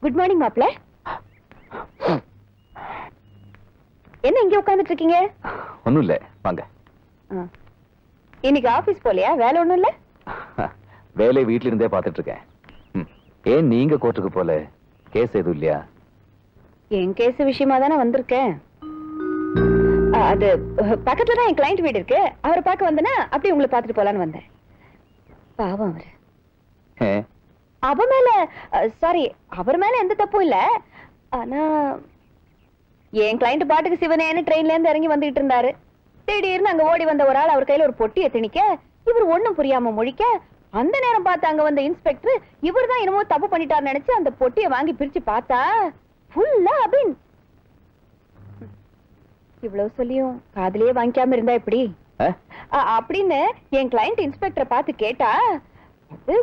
Good morning மாப்ள. என்ன இங்க உட்கார்ந்துட்டு இருக்கீங்க? ஒண்ணும் இல்ல, வாங்க. இன்னைக்கு ஆபீஸ் போலையா? வேலை ஒண்ணும் இல்ல? வேலை வீட்ல இருந்தே பாத்துட்டு இருக்கேன். ஏன் நீங்க கோர்ட்டுக்கு போல? கேஸ் எதுவும் இல்லையா? என் கேஸ் விஷயமா தானே வந்திருக்கேன். அது பக்கத்துல தான் என் கிளைண்ட் வீடு இருக்கு. அவரை பார்க்க வந்தேன்னா அப்படியே உங்களை பார்த்துட்டு போலான்னு வந்தேன். பாவம் அவரு. அவர் மேல எந்த தப்பும் இல்ல. ஆனா என் கிளைண்ட் பாட்டுக்கு சிவனேன்னு ட்ரெயின்ல இருந்து இறங்கி வந்துட்டு இருந்தாரு. திடீர்னு அங்க ஓடி வந்த ஒரு ஆள் அவர் கையில ஒரு பொட்டியை திணிக்க, இவர் ஒண்ணும் புரியாம முழிக்க, அந்த நேரம் பார்த்து அங்க வந்த இன்ஸ்பெக்டர் இவர் தான் என்னமோ தப்பு பண்ணிட்டாரு நினைச்சு அந்த பொட்டியை வாங்கி பிரிச்சு பார்த்தா ஃபுல்லா அபின். இவ்வளவு சொல்லியும் காதலியே வாங்கிக்காம இருந்தா எப்படி அப்படின்னு என் கிளைண்ட் இன்ஸ்பெக்டரை பார்த்து கேட்டா,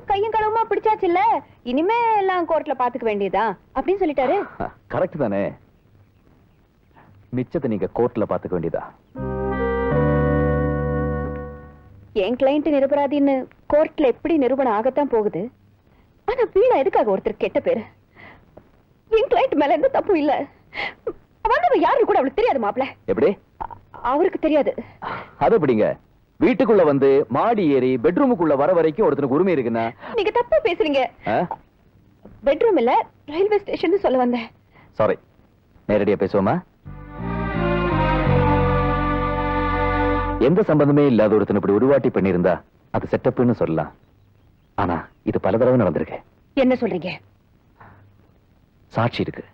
கையும் களவுமா பிடிச்சாச்சு இல்ல, இனிமே எல்லாம் கோர்ட்ல பாத்துக்க வேண்டியதா அப்படின்னு சொல்லிட்டாரு. கரெக்ட் தானே? மிச்சத்தை நீங்க கோர்ட்ல பாத்துக்க வேண்டியதா? என் கிளைண்ட் நிரபராதின்னு கோர்ட்ல எப்படி நிரூபணம் ஆகத்தான் போகுது. ஆனா வீணா எதுக்காக ஒருத்தர் கெட்ட பேரு? என் கிளைண்ட் மேல எந்த தப்பும் இல்ல. வந்தவன் யாரு கூட அவளுக்கு தெரியாது மாப்ள. எப்படி? அவருக்கு தெரியாது. அது எப்படிங்க? வீட்டுக்குள்ள வந்து மாடி ஏறி பெட்ரூமுக்குள்ள வர வரைக்கும் ஒருத்தனுக்கு உரிமை இருக்குன்னா? நீங்க தப்பா பேசுறீங்க. பெட்ரூம் இல்ல, ரயில்வே ஸ்டேஷன் சொல்ல வந்தேன். சாரி, நேரடியா பேசுவோமா? எந்த சம்பந்தமே இல்லாத ஒருத்தன் இப்படி உருவாட்டி பண்ணிருந்தா அது செட்டப்னு சொல்லலாம். ஆனா இது பல தடவை நடந்திருக்கு. என்ன சொல்றீங்க? சாட்சி இருக்கு.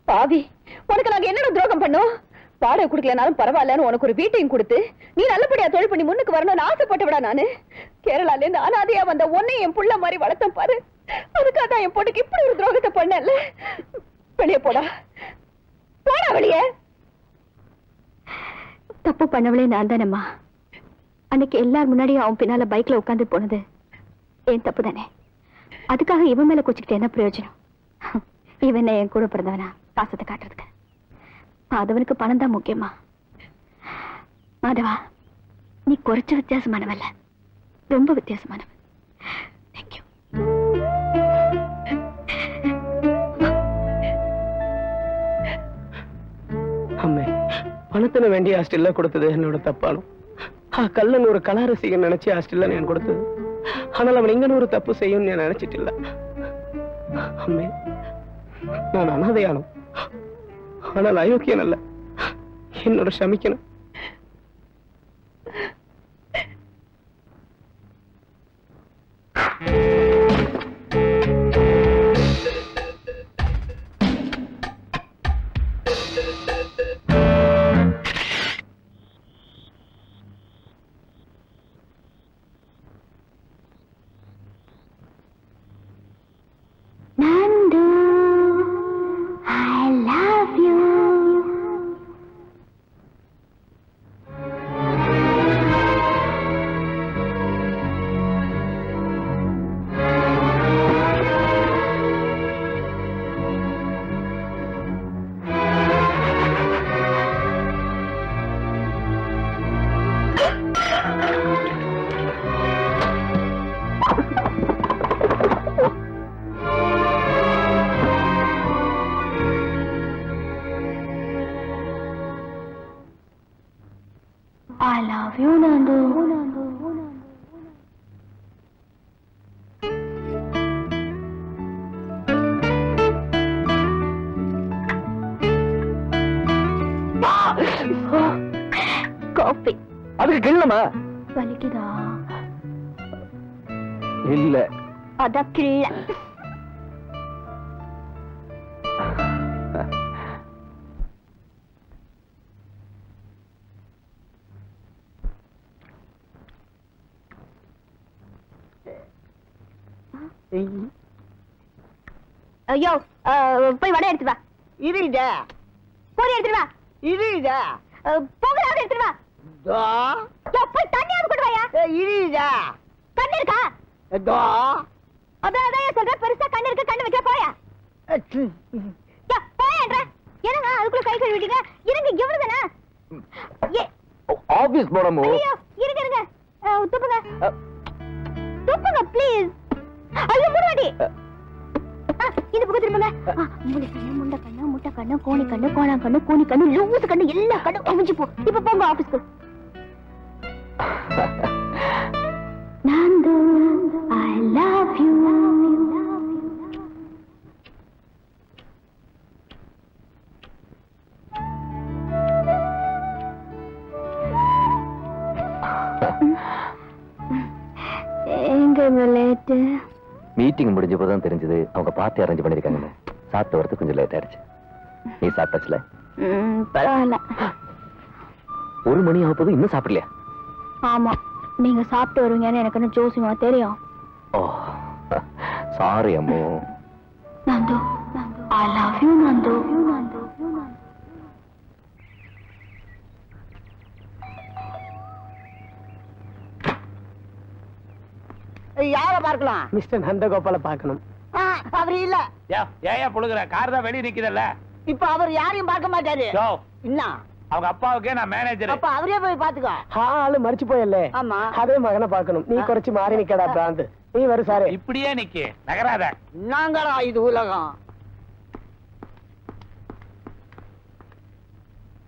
பாவி, உனக்கு நாங்க என்ன துரோகம் பண்ணோம்? வாடகை குடுக்கலனாலும் பரவாயில்லன்னு உனக்கு ஒரு வீட்டையும் கொடுத்து நீ நல்லபடியா தொழில் பண்ணி முன்னுக்கு வரணும்னு ஆசைப்பட்டவிடா நானு. கேரளால இருந்து அனாதையா வந்த உன்னை என் புள்ள மாதிரி வளர்த்தம் பாரு. அதுக்காக தான் என் பொண்ணுக்கு இப்படி ஒரு துரோகத்தை பண்ணல. வெளியே போடா, போடா வெளியே. தப்பு பண்ணவளே நான் தானேம்மா. அன்னைக்கு எல்லார் முன்னாடியும் அவன் பின்னால பைக்ல உட்காந்து போனது என் தப்பு தானே. அதுக்காக இவன் மேல குச்சிக்கிட்டு என்ன பிரயோஜனம்? இவன் என் கூட பிறந்தவனா பாசத்தை காட்டுறதுக்கு? மாதவனுக்கு பணம் தான் முக்கியமா? மாதவா, நீ குறைச்ச வித்தியாசமானவல்ல, ரொம்ப வித்தியாசமானவன். தேங்க்யூ. அம்மே, பணத்தின வேண்டிய ஹாஸ்டல்ல கொடுத்தது என்னோட தப்பாலும், கல்லன் ஒரு கலா ரசிகன் நினைச்சு ஹாஸ்டல்ல நான் கொடுத்தது. ஆனால் அவன் இங்கன்னு ஒரு தப்பு செய்யும் நான் நினைச்சிட்டு இல்ல. அம்மே, நான் அனாதையானும், ஆனால் அயோக்கியன் அல்ல. என்னோட சமிக்கணும். I love you, Nandu. Coffee. அதுக்கு கிள்ளமா? வலிக்குதா? இல்ல. அத கிள்ள. ஐயோ, போய் வடை எடுத்து வா. இருடா. போய் எடுத்து வா. இருடா. போகலாம் எடுத்து வா. தோ. போய் தண்ணியாவது கொண்டு வாயா. இருடா. கண்ணு இருக்கா? தோ. அதான் சொல்ற, பெருசா கண்ணு இருக்கு, கண்ணு வைக்க போயா. என்னங்க அதுக்குள்ள கை கழுவிட்டீங்க? இருங்க, எவ்வளவுதானே? ஆபீஸ் போறமோ? ஐயோ, இருங்க. துப்புங்க. துப்புங்க ப்ளீஸ். ஐயோ, மூடுவாடி. இந்த பக்கம் திரும்புங்க. மூளை கண்ணு, முண்டை கண்ணு, முட்டை கண்ணு, கோணி கண்ணு, கோணா கண்ணு, கூனி கண்ணு, லூசு கண்ணு, எல்லா கண்ணு அவிஞ்சு போ. இப்ப போங்க ஆபீஸ்க்கு. Nandu, I love you. எங்க லேட்டு? மீட்டிங் முடிஞ்ச போதுதான் தெரிஞ்சது அவங்க பார்ட்டி அரேஞ்ச் பண்ணிருக்காங்கன்னு. சாப்பிட்ட வரது கொஞ்சம் லேட் ஆயிடுச்சு. நீ சாப்பிட்டாச்சுல? பரவாயில்ல. 1 மணி ஆக போது இன்னும் சாப்பிடலையா? ஆமா, நீங்க சாப்பிட்டு வருவீங்கன்னு எனக்கு என்ன ஜோசியமா தெரியும். Oh sorry Ammu. Nandu, I love you Nandu. யார பார்க்கலாம்? மிஸ்டர் நந்தகோபால பார்க்கணும். அவர் இல்ல. ஏன் புழுகுற? கார் தான் வெளியே நிக்குதல்ல. இப்ப அவர் யாரையும் பார்க்க மாட்டாரு. என்ன? அவங்க அப்பாவுக்கே நான் மேனேஜர். அப்ப அவரே போய் பாத்துக்கோ. ஆளு மறிச்சு போயல்லே. ஆமா. அதே மகனை பார்க்கணும். நீ குறைச்சு மாறி நிக்கடா பிராந்து. நீ வரு சாரே. இப்படியே நிக்கு, நகராத. நாங்களா இது உலகம்.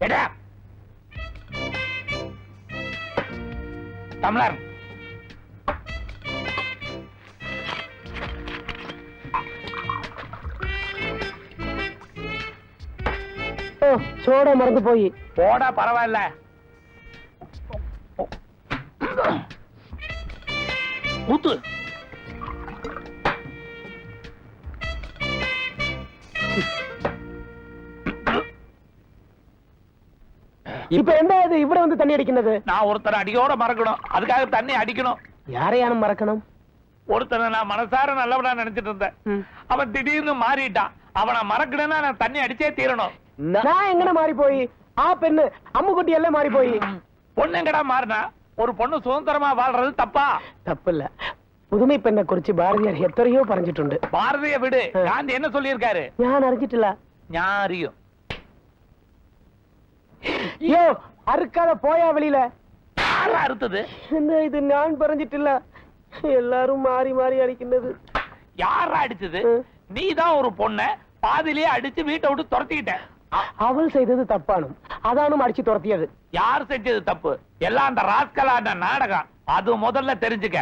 எடா தமிழர். ஓ சோட மறந்து போய். போடா பரவாயில்ல. ஊத்து. இப்ப என்ன இது இவ்வளவு வந்து தண்ணி அடிக்கிறது? நான் ஒருத்தரை அடியோட மறக்கணும், அதுக்காக தண்ணி அடிக்கணும். யாரையானும் மறக்கணும்? ஒருத்தனை நான் மனசார நல்லவனா நினைச்சிட்டு இருந்தேன். அவன் திடீர்னு மாறிட்டான். அவனை மறக்கணும்னா நான் தண்ணி அடிச்சே தீரணும். நான் எங்கன மாறி போய்? பெண்ணு அம்முக்குட்டி எல்லாம் மாறி போய். பொண்ணு எங்கடா மாறினா? ஒரு பொண்ணு சுதந்திரமா வாழ்றது தப்பா? தப்பு இல்ல. புதுமை பெண்ணை குறிச்சு பாரதியார் எத்தனையோ பறஞ்சிட்டு. பாரதிய விடு, காந்தி என்ன சொல்லியிருக்காரு? ஞான் அறிஞ்சிட்டுல ஞாரியும் ஐயோ அறுக்காத போயா வெளியில. யாரா அறுத்தது? இது நான் பறஞ்சிட்டுல. எல்லாரும் மாறி மாறி அடிக்கின்றது. யாரா அடிச்சது? நீதான் ஒரு பொண்ண பாதிலேயே அடிச்சு வீட்டை விட்டு துரத்திக்கிட்ட. அவள் செய்தது தப்பானும் அதானும் அடிச்சு துரத்தியது. யார் செஞ்சது தப்பு? எல்லாம் அந்த ராஸ்கலான நாடகம். அது முதல்ல தெரிஞ்சுக்க.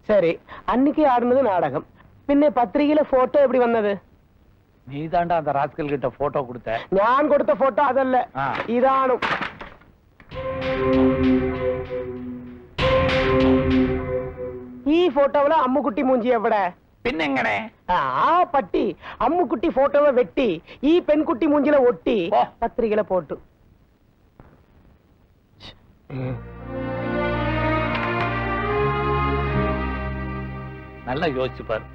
சரி, அன்னைக்கு ஆடுனது நாடகம். பின்ன பத்திரிகையில போட்டோ எப்படி வந்தது? நீ தாண்டா அந்த ராஸ்கல் கிட்ட போட்டோ கொடுத்த. நான் கொடுத்த போட்டோ அதல்ல, இதானும். ஈ போட்டோவுல அம்முக்குட்டி மூஞ்சி எவ்வட? பின்னெங்கனே பட்டி அம்முக்குட்டி போட்டோவை வெட்டி ஈ பெண்குட்டி மூஞ்சில ஒட்டி பத்திரிகையில போட்டு. நல்லா யோசிச்சு பாரு.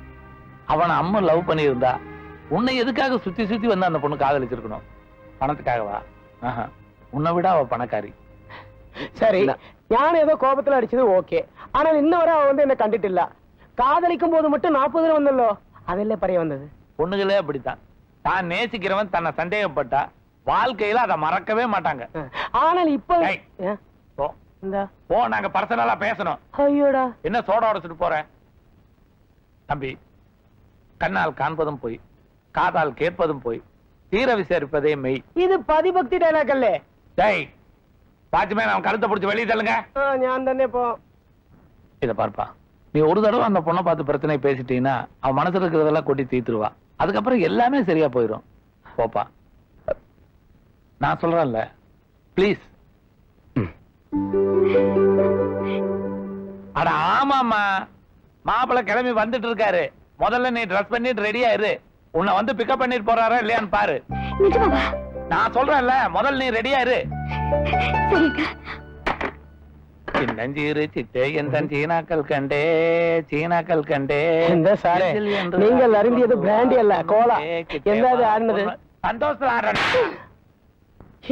அவனை அம்மா லவ் பண்ணி இருந்தா உன்னை எதுக்காக சுத்தி சுத்தி வந்து அந்த பொண்ணு காதலிச்சிருக்கணும்? பணத்துக்காகவா? உன்னை விட அவ பணக்காரி. சரி, ஞான ஏதோ கோபத்துல அடிச்சது ஓகே. ஆனால் இன்ன வரை அவ வந்து என்ன கண்டுட்டு இல்ல. காதலிக்கும் போது மட்டும் 40 வந்தല്ലോ, அதெல்லாம் பறைய வந்தது. பொண்ணுகளே அப்படித்தான். தான் நேசிக்கிறவன் தன்னை சந்தேகப்பட்டா வாழ்க்கையில அதை மறக்கவே மாட்டாங்க. ஆனால் இப்ப போ, நாங்க பர்சனலா பேசணும். ஐயோடா, என்ன சோடா உடைச்சிட்டு போற? தம்பி, கண்ணால் காண்பதும் போய், காதால் கேட்பதும் போய், தீர விசாரிப்பதே மெய். இது பதிபக்தி டைலாக் அல்ல. டேய், வாட்ச்மேன் அவன் கழுத்தை பிடிச்சி வெளியே தள்ளுங்க. ஞான் தானே போ. இத பார்ப்பா, நீ ஒரு தடவை அந்த பொண்ணை பார்த்து பிரச்சனை பேசிட்டீங்கன்னா அவன் மனசுல இருக்கிறதெல்லாம் கொட்டி தீத்துருவா. அதுக்கப்புறம் எல்லாமே சரியா போயிடும். போப்பா, நான் சொல்றேன்ல, பிளீஸ். அட ஆமாமா, மாப்பிள்ளை கிளம்பி வந்துட்டு இருக்காரு. முதல்ல நீ ட்ரெஸ் பண்ணிட்டு ரெடியா இரு. உன்னை வந்து பிக்கப் பண்ணிட்டு போறாரா இல்லையான்னு பாரு. நான் சொல்றேன்ல, முதல்ல நீ ரெடியா இரு. சின்னஞ்சீரு சிட்டே என் சீனாக்கள் கண்டே, சீனாக்கள் கண்டே. இந்த சாரே, நீங்கள் அருந்தியது பிராண்டி அல்ல, கோலா. எந்தாது ஆடினது? சந்தோஷத்துல ஆடுறேன்.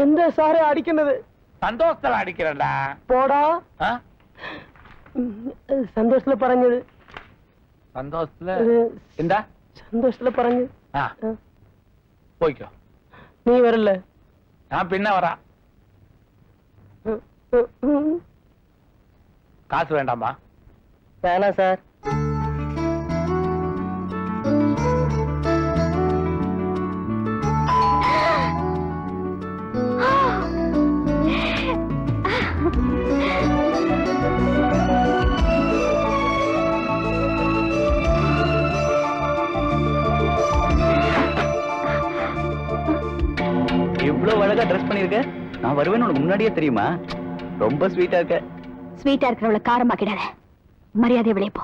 எந்த சாரே அடிக்கிறது? சந்தோஷத்துல அடிக்கிறேன்டா. போடா. சந்தோஷத்துல பறஞ்சது. சந்தோஷத்துல இந்த சந்தோஷத்துல பறஞ்சு. போய்க்கோ. நீ வரல. நான் பின்ன வரா. காசு வேண்டாமா? வேணாம் சார். இவ்வளவு அழகா ட்ரெஸ் பண்ணிருக்க. நான் வருவேன்னு உனக்கு முன்னாடியே தெரியுமா? ரொம்ப ஸ்வீட்டா இருக்க. ஸ்வீட்டா இருக்கிறவள காரமாக்கிடாத. மரியாதை வெளியே போ.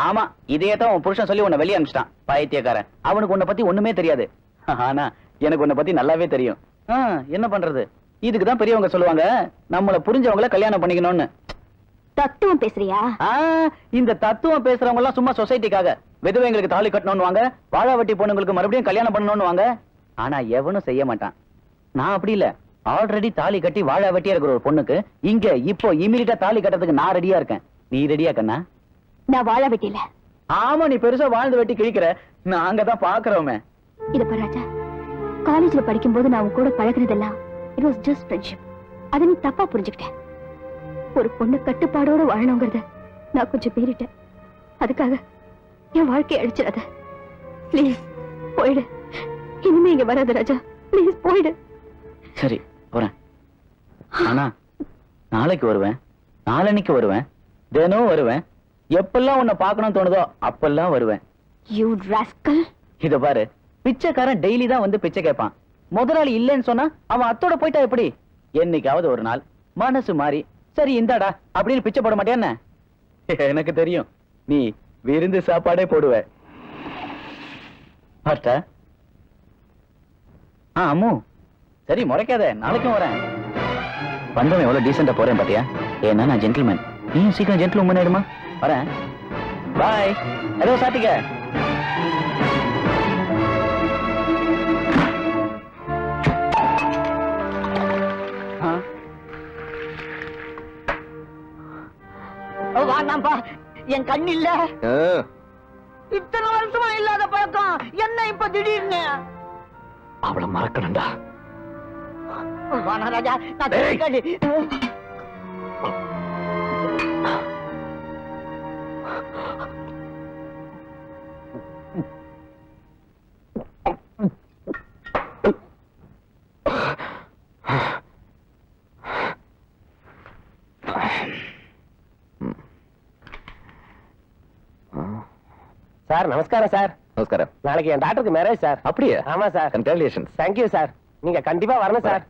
ஆமா, இதையே தான் உன் புருஷன் சொல்லி உன்னை வெளியே அனுப்பிச்சிட்டான். பைத்தியக்காரன். அவனுக்கு உன்னை பத்தி ஒண்ணுமே தெரியாது. ஆனா எனக்கு உன்னை பத்தி நல்லாவே தெரியும். என்ன பண்றது? இதுக்குதான் பெரியவங்க சொல்லுவாங்க, நம்மள புரிஞ்சவங்கள கல்யாணம் பண்ணிக்கணும்னு. தத்துவம் பேசுறியா? இந்த தத்துவம் பேசுறவங்க எல்லாம் சும்மா சொசைட்டிக்காக. விதவைங்களுக்கு தாலி கட்டணும்னு வாங்க, வாழாவட்டி பொண்ணுங்களுக்கு மறுபடியும் கல்யாணம் பண்ணணும்னு வாங்க. ஆனா எவனும் செய்ய மாட்டான். நான் அப்படி இல்ல. ஆல்ரெடி தாலி கட்டி வாழாவட்டியா இருக்கிற ஒரு பொண்ணுக்கு இங்க இப்போ இமிடியட்டா தாலி கட்டறதுக்கு நான் ரெடியா இருக்கேன். நீ ரெடியா கண்ணா? நான் வாழ வெட்டில. ஆமா, நீ பெருசா வாழ்ந்து வெட்டி கிழிக்கிற. நாங்க தான் பாக்குறோமே. இத பாரு ராஜா, காலேஜ்ல படிக்கும்போது நான் உன் கூட பழகுனதெல்லாம் it was just friendship. அத நீ தப்பா புரிஞ்சுக்கிட்ட. ஒரு பொண்ணு கட்டுப்பாடோட வாழணுங்கிறத நான் கொஞ்சம் மீறிட்டேன். அதுக்காக என் வாழ்க்கையை அழிச்சிடாத. ப்ளீஸ் போயிடு. இனிமே இங்க வராத ராஜா. ப்ளீஸ் போயிடு. சரி, போறேன். ஆனா நாளைக்கு வருவேன், நாளன்னைக்கு வருவேன், தினம் வருவேன். எப்பெல்லாம் உன்னை பார்க்கணும் தோணுதோ அப்பெல்லாம் வருவேன். You rascal. இத பாரு, பிச்சைக்காரன் டெய்லி தான் வந்து பிச்சை கேட்பான். முதலாளி இல்லைன்னு சொன்னா அவன் அத்தோட போயிட்டா எப்படி? என்னைக்காவது ஒரு நாள் மனசு மாறி சரி இந்தாடா அப்படின்னு பிச்சை போட மாட்டேன்னு எனக்கு தெரியும். நீ விருந்து சாப்பாடே போடுவ. அம்மு, சரி முறைக்காத, நாளைக்கும் வரேன். வந்தவன் எவ்வளவு டீசெண்டா போறேன் பாத்தியா? ஏன்னா நான் ஜென்டில்மேன். நீயும் சீக்கிரம் ஜென்டில்மேன் ஆயிடுமா? வரேன். பாய். ஏதோ சாப்பிட்டுக்க. வாண்டாம்பா, என் கண் இல்ல. இத்தனை வருஷமா இல்லாத பழக்கம் என்ன இப்ப திடீர்னு? அவளை மறக்கணும்டா. வாணா ராஜா, நான் கேளு. சார் நமஸ்காரம் சார். நமஸ்காரம். நாளைக்கு என் டாக்டருக்கு மேரேஜ் சார். அப்படியே? ஆமா சார். கங்க்ராச்சுலேஷன்ஸ். Thank you sir. நீங்க கண்டிப்பா வரணும் சார்.